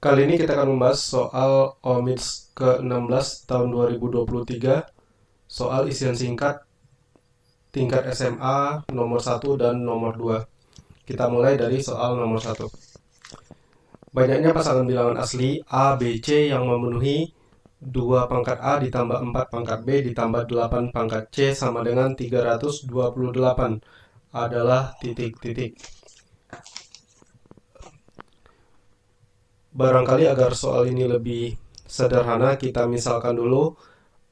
Kali ini kita akan membahas soal OMITS ke-16 tahun 2023, soal isian singkat tingkat SMA nomor 1 dan nomor 2. Kita mulai dari soal nomor 1. Banyaknya pasangan bilangan asli A, B, C yang memenuhi 2 pangkat A ditambah 4 pangkat B ditambah 8 pangkat C sama dengan 328 adalah titik-titik. Barangkali agar soal ini lebih sederhana, kita misalkan dulu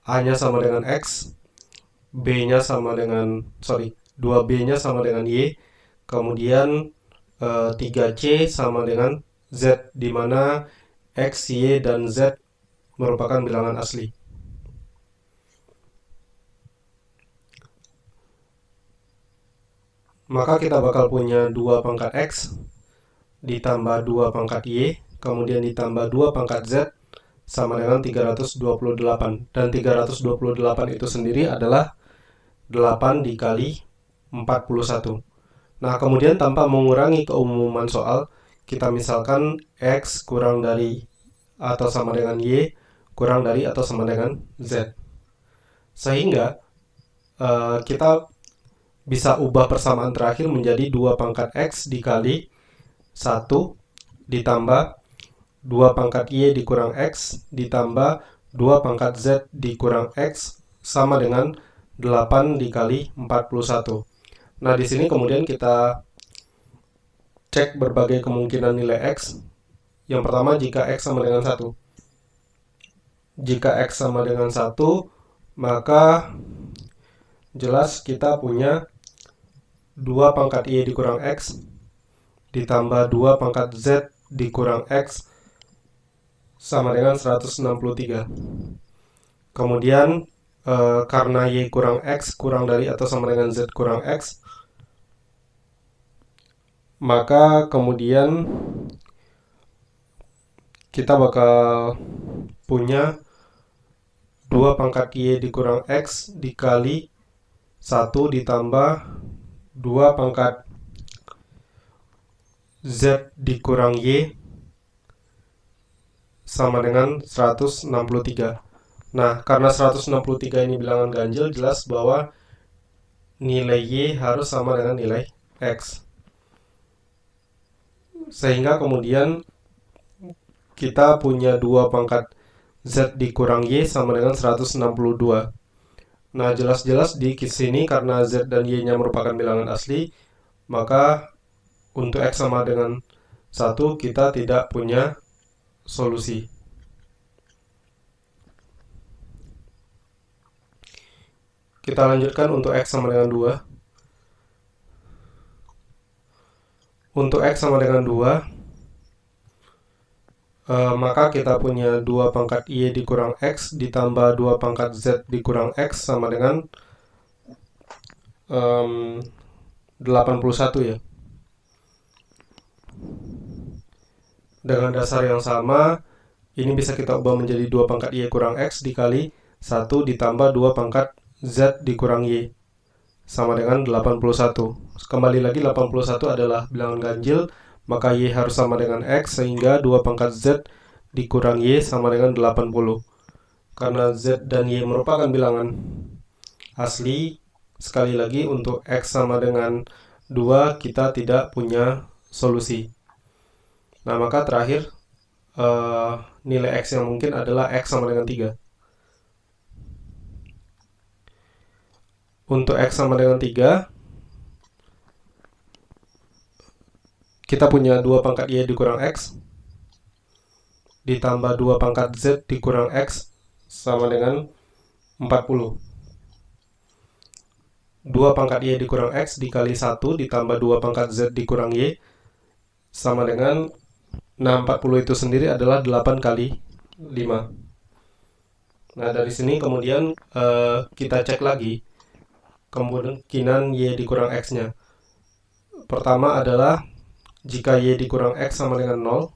A-nya sama dengan X, B-nya sama dengan 2B-nya sama dengan Y, kemudian 3C sama dengan Z, di mana X, Y, dan Z merupakan bilangan asli. Maka kita bakal punya 2 pangkat X ditambah 2 pangkat Y, kemudian ditambah 2 pangkat Z sama dengan 328. Dan 328 itu sendiri adalah 8 dikali 41. Nah, kemudian tanpa mengurangi keumuman soal, kita misalkan X kurang dari atau sama dengan Y kurang dari atau sama dengan Z. Sehingga kita bisa ubah persamaan terakhir menjadi 2 pangkat X dikali 1 ditambah 2 pangkat Y dikurang X ditambah 2 pangkat Z dikurang X sama dengan 8 dikali 41. Nah, di sini kemudian kita cek berbagai kemungkinan nilai X. Yang pertama, jika X sama dengan 1. Jika X sama dengan 1, maka jelas kita punya 2 pangkat Y dikurang X ditambah 2 pangkat Z dikurang X sama dengan 163. Kemudian karena Y kurang X kurang dari atau sama dengan Z kurang X, maka kemudian kita bakal punya 2 pangkat Y dikurang X dikali 1 ditambah 2 pangkat Z dikurang Y sama dengan 163. Nah, karena 163 ini bilangan ganjil, jelas bahwa nilai Y harus sama dengan nilai X. Sehingga kemudian kita punya 2 pangkat Z dikurang Y sama dengan 162. Nah, jelas-jelas di sini karena Z dan Y-nya merupakan bilangan asli, maka untuk X sama dengan 1 kita tidak punya solusi. Kita lanjutkan untuk X sama dengan 2. Untuk X sama dengan 2, maka kita punya 2 pangkat Y dikurang X ditambah 2 pangkat Z dikurang X sama dengan 81 ya. Dengan dasar yang sama, ini bisa kita ubah menjadi 2 pangkat Y kurang X dikali 1 ditambah 2 pangkat Z dikurang Y sama dengan 81. Kembali lagi, 81 adalah bilangan ganjil, maka Y harus sama dengan X, sehingga 2 pangkat Z dikurang Y sama dengan 80. Karena Z dan Y merupakan bilangan asli, sekali lagi untuk X sama dengan 2 kita tidak punya solusi. Nah, maka terakhir nilai X yang mungkin adalah X sama dengan 3. Untuk X sama dengan 3, kita punya 2 pangkat Y dikurang X ditambah 2 pangkat Z dikurang X sama dengan 40. 2 pangkat Y dikurang X dikali 1 ditambah 2 pangkat Z dikurang Y sama dengan 40 itu sendiri adalah 8 kali 5. Nah, dari sini kemudian kita cek lagi kemungkinan Y dikurang X-nya. Pertama adalah jika Y dikurang X sama dengan 0.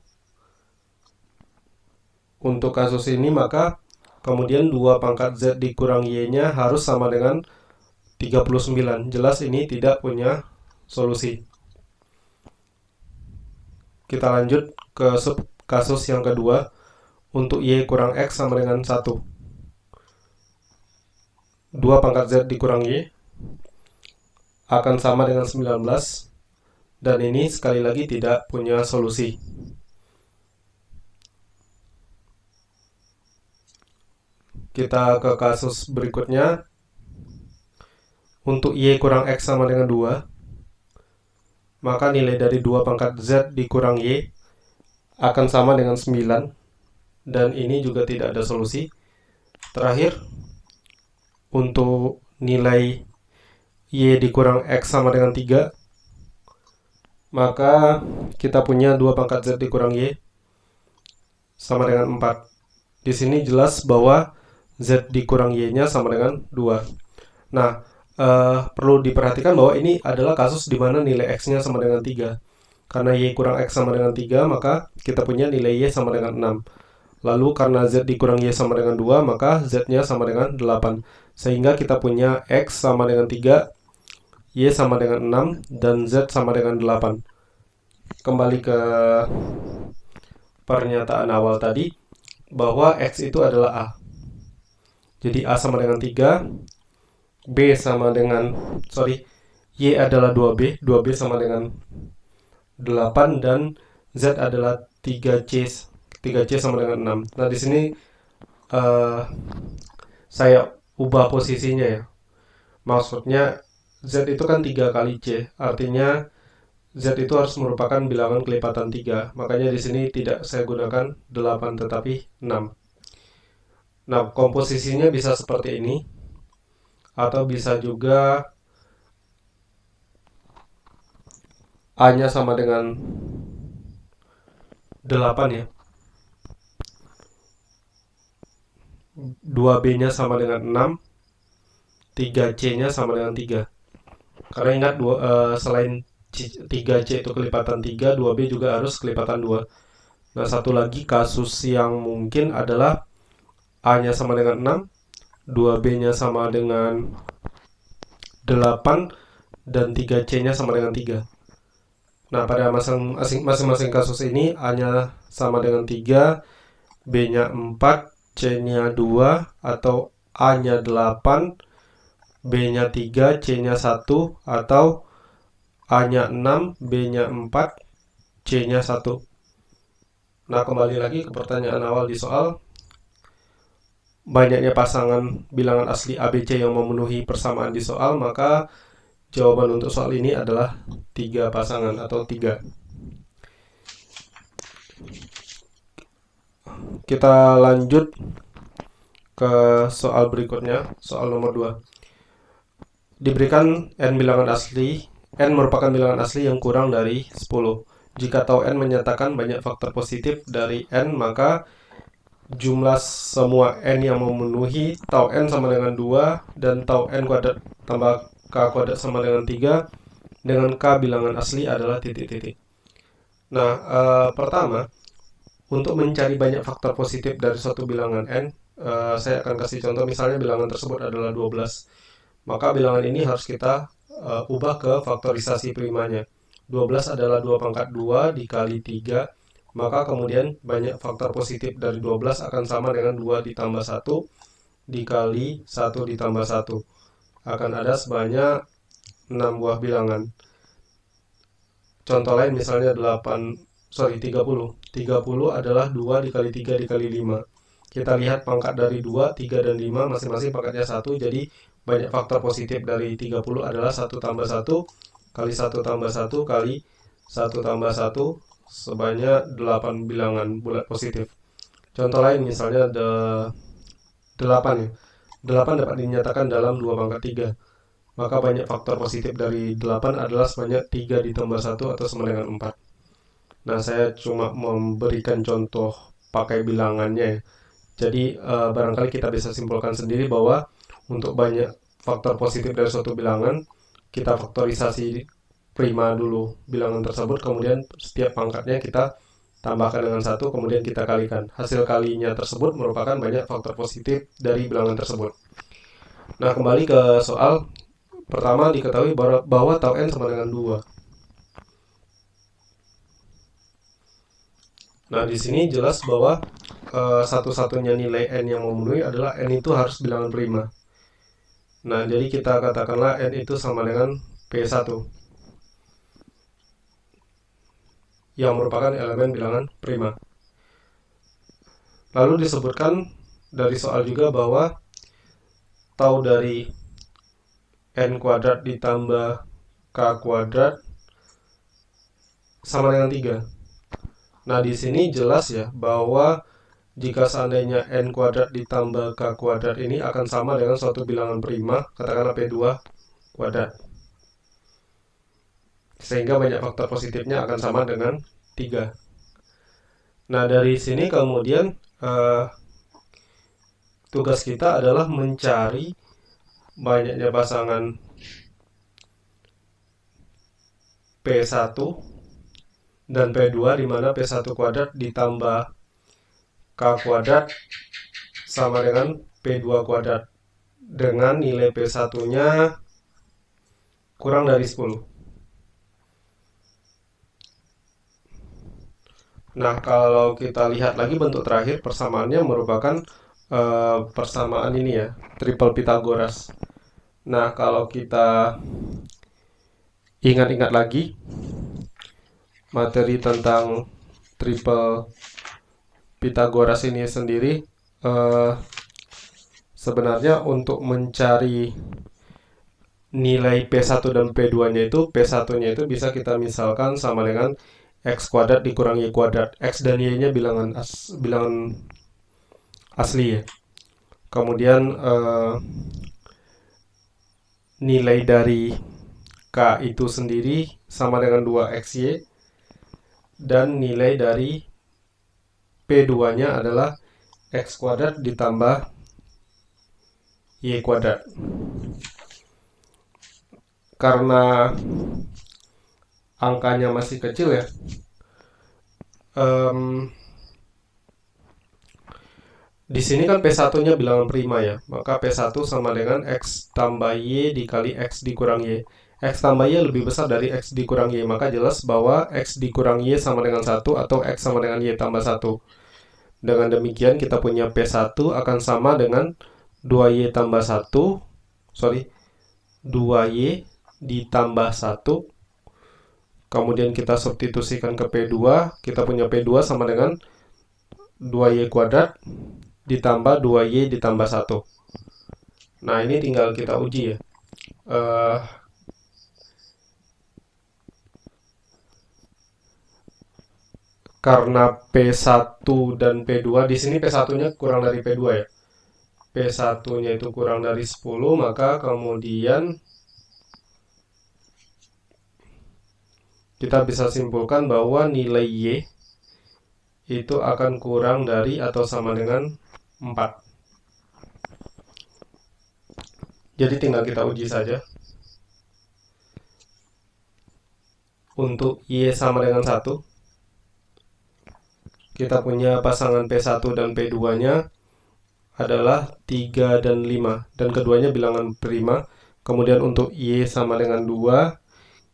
Untuk kasus ini, maka kemudian 2 pangkat Z dikurang Y-nya harus sama dengan 39. Jelas ini tidak punya solusi. Kita lanjut ke kasus yang kedua, untuk Y kurang X sama dengan 1. 2 pangkat Z dikurang Y akan sama dengan 19, dan ini sekali lagi tidak punya solusi. Kita ke kasus berikutnya. Untuk Y kurang X sama dengan 2, maka nilai dari 2 pangkat Z dikurang Y akan sama dengan 9, dan ini juga tidak ada solusi. Terakhir, untuk nilai Y dikurang X sama dengan 3, maka kita punya 2 pangkat Z dikurang Y sama dengan 4. Di sini jelas bahwa Z dikurang Y-nya sama dengan 2. Nah, perlu diperhatikan bahwa ini adalah kasus di mana nilai X-nya sama dengan 3. Karena Y kurang X sama dengan 3, maka kita punya nilai Y sama dengan 6. Lalu karena Z dikurang Y sama dengan 2, maka Z-nya sama dengan 8. Sehingga kita punya X sama dengan 3, Y sama dengan 6, dan Z sama dengan 8. Kembali ke pernyataan awal tadi, bahwa X itu adalah A. Jadi A sama dengan 3, B sama dengan, Y adalah 2B, 2B sama dengan 8, dan Z adalah 3C, 3C sama dengan 6. Nah, di sini saya ubah posisinya ya. Maksudnya Z itu kan 3 kali C, artinya Z itu harus merupakan bilangan kelipatan 3. Makanya di sini tidak saya gunakan 8 tetapi 6. Nah, komposisinya bisa seperti ini, atau bisa juga A-nya sama dengan 8 ya. 2B-nya sama dengan 6, 3C-nya sama dengan 3. Karena ingat, selain 3C itu kelipatan 3, 2B juga harus kelipatan 2. Nah, satu lagi kasus yang mungkin adalah A-nya sama dengan 6, 2B-nya sama dengan 8, dan 3C-nya sama dengan 3. Nah, pada masing-masing kasus ini A-nya sama dengan 3, B-nya 4, C-nya 2, atau A-nya 8, B-nya 3, C-nya 1, atau A-nya 6, B-nya 4, C-nya 1. Nah, kembali lagi ke pertanyaan awal di soal. Banyaknya pasangan bilangan asli ABC yang memenuhi persamaan di soal, maka jawaban untuk soal ini adalah 3 pasangan atau 3. Kita lanjut ke soal berikutnya, soal nomor 2. Diberikan n bilangan asli, n merupakan bilangan asli yang kurang dari 10. Jika tau n menyatakan banyak faktor positif dari n, maka jumlah semua n yang memenuhi tau n sama dengan 2 dan tau n kuadrat tambah k kuadrat sama dengan 3 dengan k bilangan asli adalah titik-titik. Nah, pertama, untuk mencari banyak faktor positif dari suatu bilangan n, saya akan kasih contoh. Misalnya bilangan tersebut adalah 12, maka bilangan ini harus kita ubah ke faktorisasi primanya. 12 adalah 2 pangkat 2 dikali 3, maka kemudian banyak faktor positif dari 12 akan sama dengan 2 ditambah 1 dikali 1 ditambah 1. Akan ada sebanyak 6 buah bilangan. Contoh lain misalnya 30. 30 adalah 2 dikali 3 dikali 5. Kita lihat pangkat dari 2, 3, dan 5 masing-masing pangkatnya 1. Jadi banyak faktor positif dari 30 adalah 1 tambah 1 kali 1 tambah 1 kali 1 tambah 1, sebanyak 8 bilangan bulat positif. Contoh lain misalnya 8 ya. 8 dapat dinyatakan dalam 2 pangkat 3. Maka banyak faktor positif dari 8 adalah sebanyak 3 ditambah 1 atau sama dengan 4. Nah, saya cuma memberikan contoh pakai bilangannya ya. Jadi barangkali kita bisa simpulkan sendiri bahwa untuk banyak faktor positif dari suatu bilangan, kita faktorisasi prima dulu bilangan tersebut, kemudian setiap pangkatnya kita tambahkan dengan 1, kemudian kita kalikan. Hasil kalinya tersebut merupakan banyak faktor positif dari bilangan tersebut. Nah, kembali ke soal. Pertama, diketahui bahwa tau n sama dengan 2. Nah, di sini jelas bahwa satu-satunya nilai n yang memenuhi adalah n itu harus bilangan prima. Nah, jadi kita katakanlah n itu sama dengan P1 yang merupakan elemen bilangan prima. Lalu disebutkan dari soal juga bahwa tau dari n kuadrat ditambah k kuadrat sama dengan 3. Nah, di sini jelas ya bahwa jika seandainya n kuadrat ditambah k kuadrat ini akan sama dengan suatu bilangan prima, katakanlah P2 kuadrat. Sehingga banyak faktor positifnya akan sama dengan 3. Nah, dari sini kemudian tugas kita adalah mencari banyaknya pasangan P1 dan P2, di mana P1 kuadrat ditambah K kuadrat sama dengan P2 kuadrat dengan nilai P1-nya kurang dari 10. Nah, kalau kita lihat lagi bentuk terakhir, persamaannya merupakan persamaan ini ya, triple Pythagoras. Nah, kalau kita ingat-ingat lagi materi tentang triple Pythagoras ini sendiri, sebenarnya untuk mencari nilai P1 dan P2-nya itu, P1-nya itu bisa kita misalkan sama dengan X kuadrat dikurang Y kuadrat. X dan Y-nya bilangan asli ya. Kemudian nilai dari K itu sendiri sama dengan 2XY, dan nilai dari P2-nya adalah X kuadrat ditambah Y kuadrat. Karena angkanya masih kecil ya, di sini kan P1-nya bilangan prima ya, maka P1 sama dengan X tambah Y dikali X dikurang Y. X tambah Y lebih besar dari X dikurang Y, maka jelas bahwa X dikurang Y sama dengan 1 atau X sama dengan Y tambah 1. Dengan demikian kita punya P1 akan sama dengan 2Y tambah 1, 2Y ditambah 1. Kemudian kita substitusikan ke P2, kita punya P2 sama dengan 2Y kuadrat ditambah 2Y ditambah 1. Nah, ini tinggal kita uji ya. Karena P1 dan P2, di sini P1-nya kurang dari P2 ya. P1-nya itu kurang dari 10, maka kemudian kita bisa simpulkan bahwa nilai Y itu akan kurang dari atau sama dengan 4. Jadi tinggal kita uji saja. Untuk Y sama dengan 1, kita punya pasangan P1 dan P2-nya adalah 3 dan 5, dan keduanya bilangan prima. Kemudian untuk Y sama dengan 2,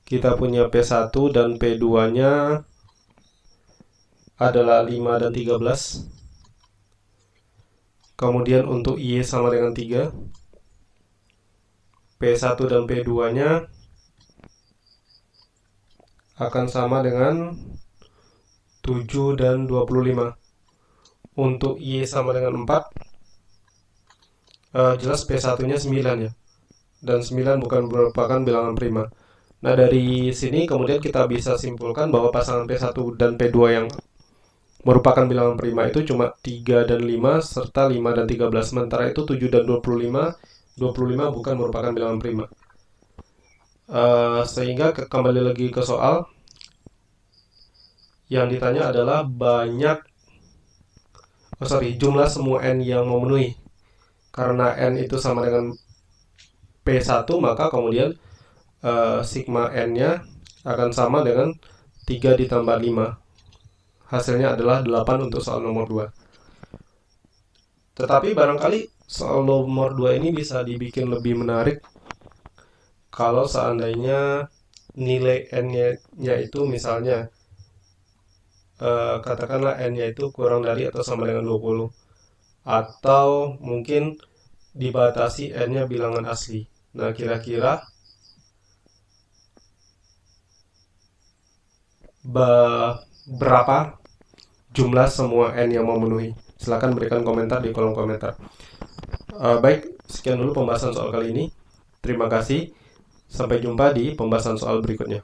kita punya P1 dan P2-nya adalah 5 dan 13. Kemudian untuk Y sama dengan 3, P1 dan P2-nya akan sama dengan 7 dan 25. Untuk Y sama dengan 4, jelas P1-nya 9 ya, dan 9 bukan merupakan bilangan prima. Nah, dari sini kemudian kita bisa simpulkan bahwa pasangan P1 dan P2 yang merupakan bilangan prima itu cuma 3 dan 5, serta 5 dan 13. Sementara itu 7 dan 25 bukan merupakan bilangan prima. Sehingga kembali lagi ke soal, yang ditanya adalah jumlah semua n yang memenuhi. Karena n itu sama dengan P1, maka kemudian sigma n-nya akan sama dengan 3 ditambah 5. Hasilnya adalah 8 untuk soal nomor 2. Tetapi barangkali soal nomor 2 ini bisa dibikin lebih menarik kalau seandainya nilai n-nya itu misalnya katakanlah n-nya itu kurang dari atau sama dengan 20. Atau mungkin dibatasi n-nya bilangan asli. Nah, kira-kira berapa jumlah semua n yang memenuhi? Silahkan berikan komentar di kolom komentar. Baik, sekian dulu pembahasan soal kali ini. Terima kasih. Sampai jumpa di pembahasan soal berikutnya.